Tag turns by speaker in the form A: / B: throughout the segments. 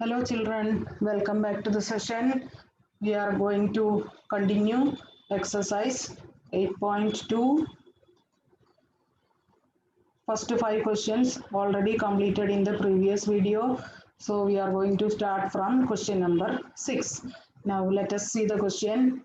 A: Hello children, welcome back to the session. We are going to continue exercise 8.2. First five questions already completed in the previous video. So we are going to start from question number 6. Now let us see the question.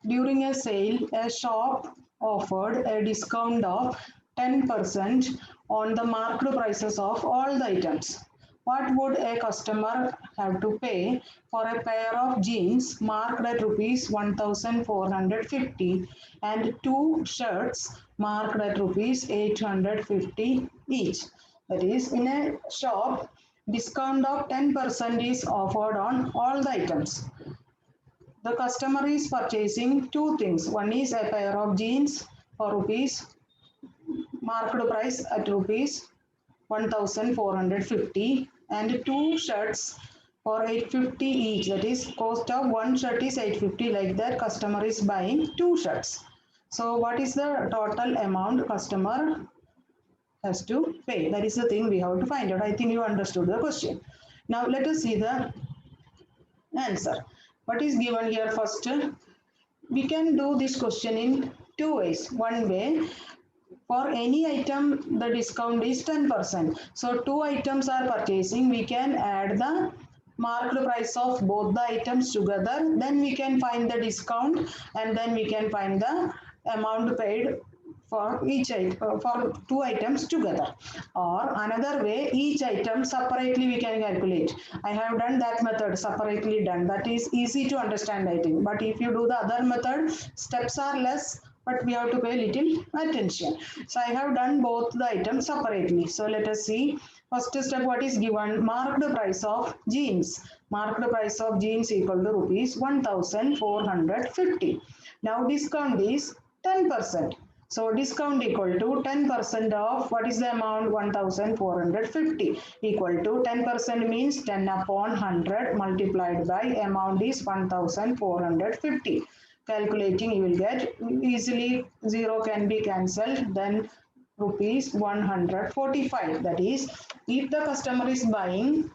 A: During a sale, a shop offered a discount of 10% on the marked prices of all the items. What would a customer have to pay for a pair of jeans marked at rupees 1450 and two shirts marked at rupees 850 each? That is, in a shop, discount of 10% is offered on all the items. The customer is purchasing two things. One is a pair of jeans for rupees, marked price at rupees 1450, and two shirts for 850 each. That is, cost of one shirt is 850. Like that, customer is buying two shirts. So what is the total amount customer has to pay? That is the thing we have to find out. I think you understood the question. Now let us see the answer. What is given here first? We can do this question in two ways. One way, for any item the discount is 10%. So two items are purchasing, we can add the marked price of both the items together, then we can find the discount and then we can find the amount paid for each item, for two items together. Or another way, each item separately we can calculate. I have done that method, separately done. That is easy to understand, I think. But if you do the other method, steps are less, but we have to pay little attention. So I have done both the items separately. So let us see. First step, what is given? Marked price of jeans. Marked price of jeans equal to rupees 1450. Now discount is 10%. So discount equal to 10% of what is the amount? 1450 equal to 10% means 10 upon 100 multiplied by amount is 1450. Calculating, you will get easily 0 can be cancelled, then rupees 145. That is, if the customer is buying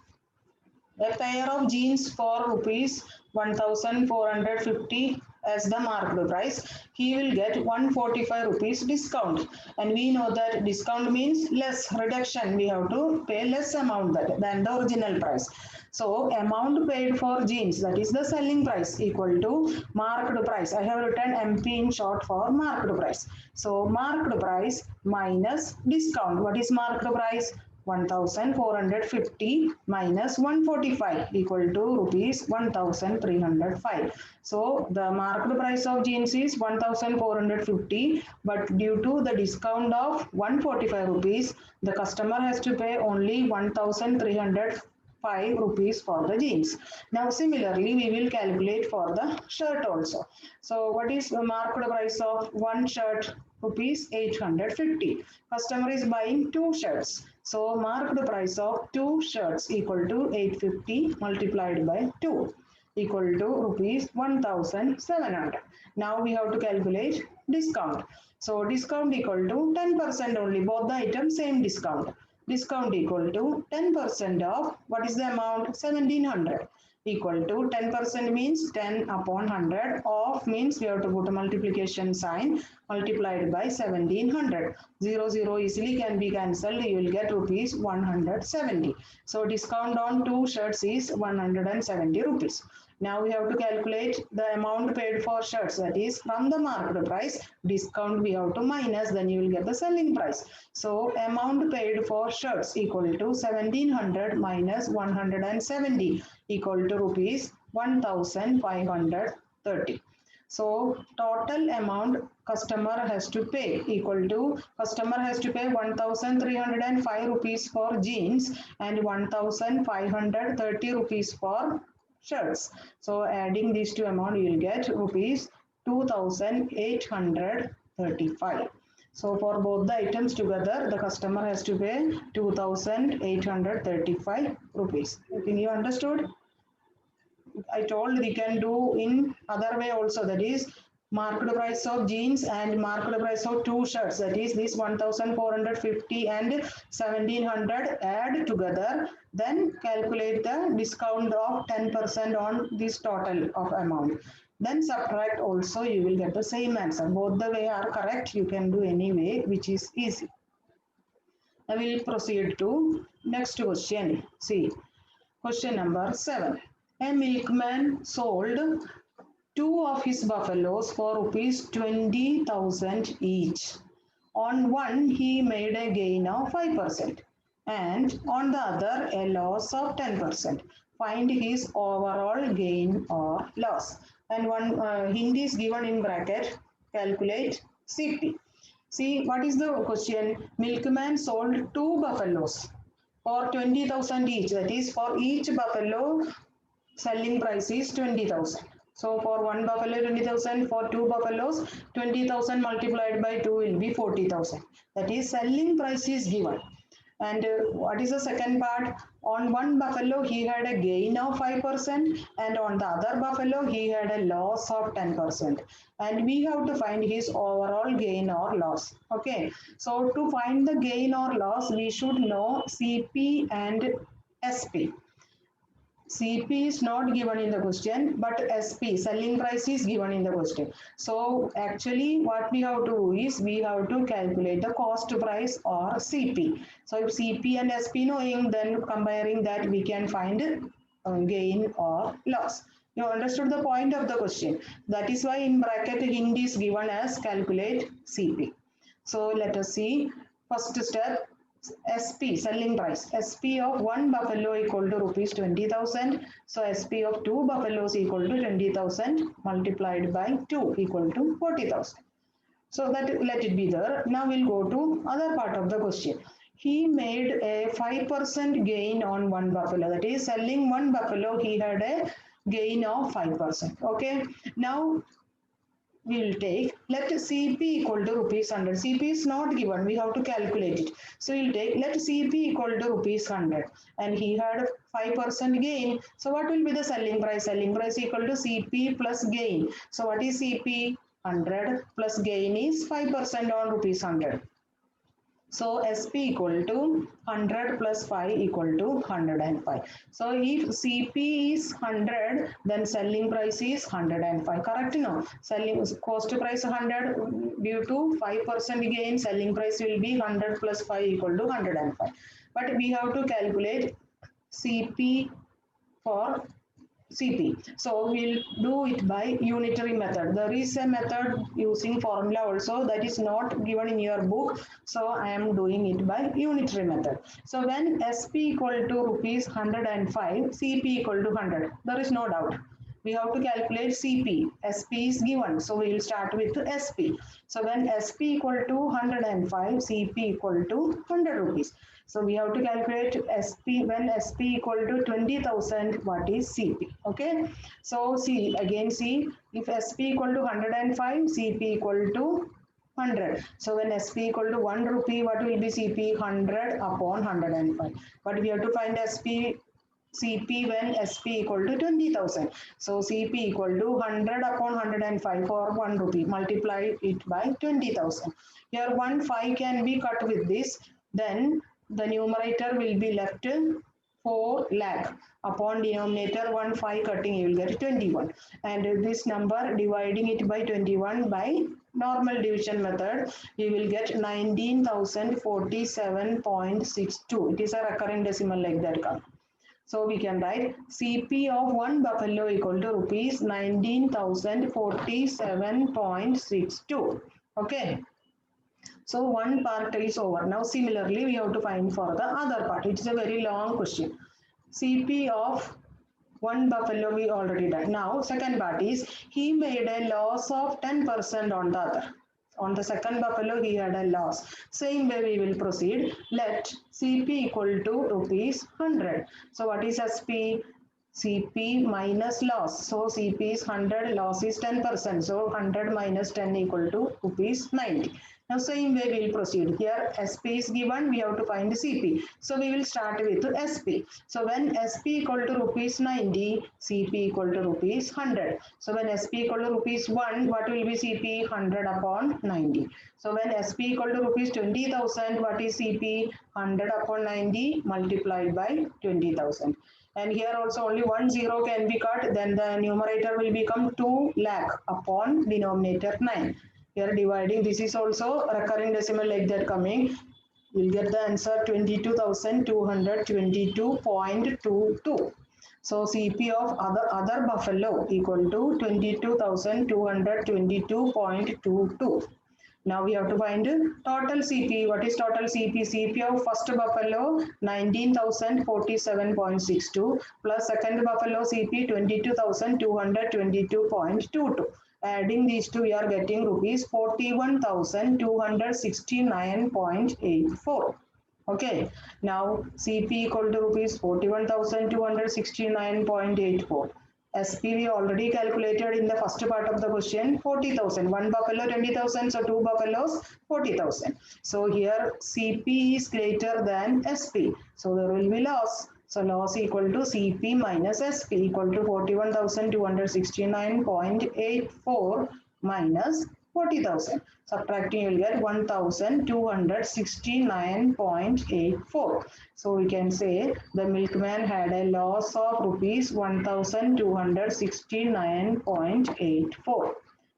A: a pair of jeans for rupees 1450 as the marked price, he will get 145 rupees discount, and we know that discount means less, reduction, we have to pay less amount than the original price. So amount paid for jeans, that is the selling price, equal to marked price. I have written MP in short for marked price. So marked price minus discount. What is marked price? 1450 minus 145 equal to rupees 1305. So the marked price of jeans is 1450, but due to the discount of 145 rupees, the customer has to pay only 1305 rupees for the jeans. Now similarly we will calculate for the shirt also. So what is the marked price of one shirt? Rupees 850. Customer is buying two shirts. So marked price of two shirts equal to 850 multiplied by 2 equal to rupees 1700. Now we have to calculate discount. So discount equal to 10% only. Both the items same discount. Discount equal to 10% of what is the amount? 1700 equal to 10% means 10 upon 100, of means we have to put a multiplication sign, multiplied by 1700. 0 easily can be cancelled, you will get rupees 170. So discount on two shirts is 170 rupees. Now we have to calculate the amount paid for shirts, that is from the marked price, discount we have to minus, then you will get the selling price. So amount paid for shirts equal to 1700 minus 170 equal to rupees 1530. So total amount customer has to pay equal to, customer has to pay 1305 rupees for jeans and 1530 rupees for shirts. So adding these two amount you will get rupees 2835. So for both the items together the customer has to pay 2835 rupees. I think you understood. I told we can do in other way also, that is marked price of jeans and marked price of two shirts, that is this 1450 and 1700 add together, then calculate the discount of 10% on this total of amount, then subtract also, you will get the same answer. Both the way are correct, you can do any way which is easy. I will proceed to next question. See, question number 7. A milkman sold two of his buffaloes for rupees 20,000 each. On one, he made a gain of 5%, and on the other, a loss of 10%. Find his overall gain or loss. And one hint is given in bracket, calculate CP. See, what is the question? Milkman sold two buffaloes for 20,000 each. That is, for each buffalo, selling price is 20,000. So for one buffalo 20,000, for two buffaloes 20,000 multiplied by 2 will be 40,000. That is, selling price is given. And what is the second part? On one buffalo he had a gain of 5%, and on the other buffalo he had a loss of 10%. And we have to find his overall gain or loss. Okay, so to find the gain or loss we should know CP and SP. CP is not given in the question, but SP, selling price, is given in the question. So actually what we have to do is we have to calculate the cost price or CP. So if CP and SP knowing, then comparing that we can find gain or loss. You understood the point of the question. That is why in bracket hint is given as calculate CP. So let us see. First step, SP, selling price. SP of one buffalo equal to rupees 20,000. So SP of two buffaloes equal to 20,000 multiplied by 2 equal to 40,000. So that let it be there. Now we'll go to other part of the question. He made a 5% gain on one buffalo. That is, selling one buffalo, he had a gain of 5%. Okay. Now we will take, let CP equal to rupees 100. CP is not given, we have to calculate it. So we'll take, let CP equal to rupees 100, and he had 5% gain. So what will be the selling price? Selling price equal to CP plus gain. So what is CP? 100 plus gain is 5% on rupees 100. So SP equal to 100 plus 5 equal to 105. So if CP is 100, then selling price is 105. Correct? No. Selling cost price 100, due to 5% gain, selling price will be 100 plus 5 equal to 105. But we have to calculate CP for CP. So we'll do it by unitary method. There is a method using formula also that is not given in your book. So I am doing it by unitary method. So when SP equal to rupees 105, CP equal to 100. There is no doubt. We have to calculate CP. SP is given. So we will start with SP. So when SP equal to 105, CP equal to 100 rupees. So we have to calculate SP, when SP equal to 20,000, what is CP? Okay. So see, again see, if SP equal to 105, CP equal to 100. So when SP equal to 1 rupee, what will be CP? 100 upon 105. But we have to find CP when SP equal to 20,000. So CP equal to 100 upon 105 for 1 rupee. Multiply it by 20,000. Here 1 5 can be cut with this. Then the numerator will be left 4 lakh. Upon denominator 1 5 cutting, you will get 21. And this number dividing it by 21 by normal division method, you will get 19,047.62. It is a recurrent decimal like that. So we can write CP of one buffalo equal to rupees 19,047.62. Okay. So one part is over. Now similarly we have to find for the other part. It is a very long question. CP of one buffalo we already done. Now second part is he made a loss of 10% on the other. On the second buffalo he had a loss. Same way we will proceed. Let CP equal to rupees 100. So what is SP? CP minus loss. So CP is 100, loss is 10%. So 100 minus 10 equal to rupees 90. Now same way we will proceed. Here SP is given, we have to find CP. So we will start with SP. So when SP equal to rupees 90, CP equal to rupees 100. So when SP equal to rupees 1, what will be CP? 100 upon 90. So when SP equal to rupees 20,000, what is CP? 100 upon 90 multiplied by 20,000. And here also only 1 0 can be cut, then the numerator will become 2 lakh upon denominator 9. Here dividing, this is also recurring decimal like that coming. We'll get the answer 22,222.22. So CP of other buffalo equal to 22,222.22. Now we have to find total CP. What is total CP? CP of first buffalo 19,047.62 plus second buffalo CP 22,222.22. Adding these two, we are getting rupees 41,269.84. Okay, now CP equal to rupees 41,269.84. SP we already calculated in the first part of the question, 40,000. One buffalo 20,000, so two buffaloes 40,000. So here CP is greater than SP, so there will be loss. So loss equal to CP minus SP equal to 41,269.84 minus 40,000. Subtracting, you will get 1,269.84. So we can say the milkman had a loss of rupees 1,269.84.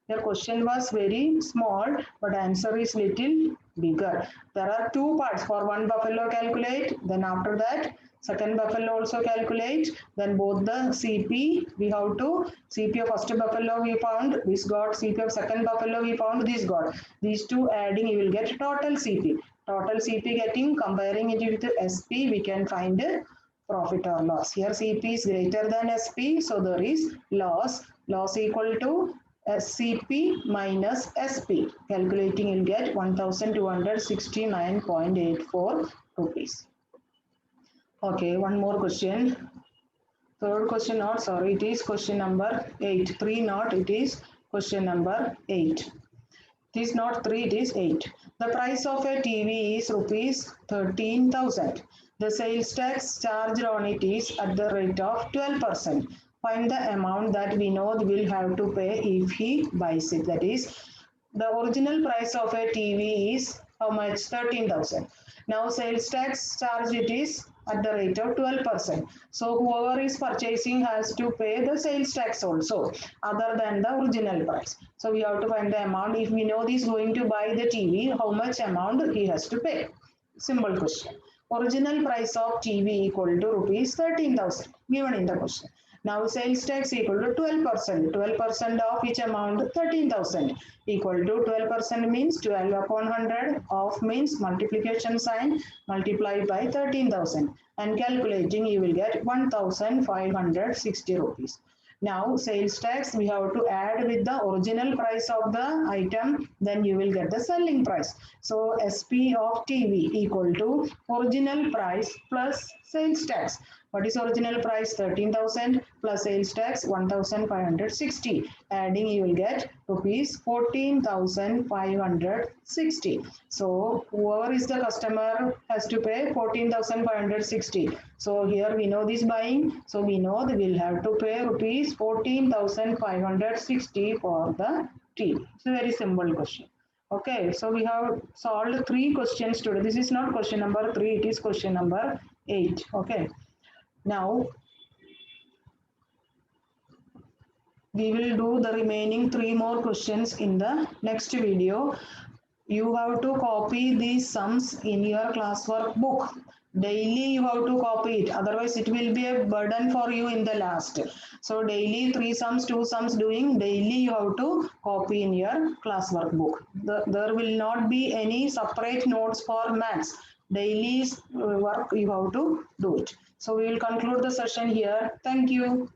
A: Your question was very small, but answer is little bigger. There are two parts. For one buffalo calculate, then after that second buffalo also calculate, then both the CP we have to, CP of first buffalo we found, this got, CP of second buffalo we found, this got. These two adding, you will get total CP. Total CP getting, comparing it with SP, we can find profit or loss. Here CP is greater than SP, so there is loss. Loss equal to CP minus SP. Calculating, you will get 1,269.84 rupees. Okay, one more question. Third question not, sorry, it is question number 8. 3 not, it is question number 8. It is not 3, it is 8. The price of a TV is rupees 13,000. The sales tax charged on it is at the rate of 12%. Find the amount that we know will have to pay if he buys it. That is, the original price of a TV is how much? 13,000. Now sales tax charge it is at the rate of 12%. So whoever is purchasing has to pay the sales tax also other than the original price. So we have to find the amount. If we know this going to buy the TV, how much amount he has to pay? Simple question. Original price of TV equal to rupees 13,000 given in the question. Now sales tax equal to 12%. 12% of which amount? 13,000 equal to 12% means 12 upon 100. Of means multiplication sign multiplied by 13,000. And calculating, you will get 1,560 rupees. Now sales tax we have to add with the original price of the item, then you will get the selling price. So SP of TV equal to original price plus sales tax. What is original price? 13,000 plus sales tax 1,560. Adding, you will get rupees 14,560. So whoever is the customer has to pay 14,560. So here we know this buying. So we know that we'll have to pay rupees 14,560 for the TV. It's a very simple question. Okay, so we have solved 3 questions today. This is not question number 3, it is question number 8. Okay. Now, we will do the remaining 3 more questions in the next video. You have to copy these sums in your classwork book. Daily you have to copy it, otherwise it will be a burden for you in the last. So daily 3 sums, 2 sums doing, daily you have to copy in your classwork book. There will not be any separate notes for maths. Daily work you have to do it. So we will conclude the session here. Thank you.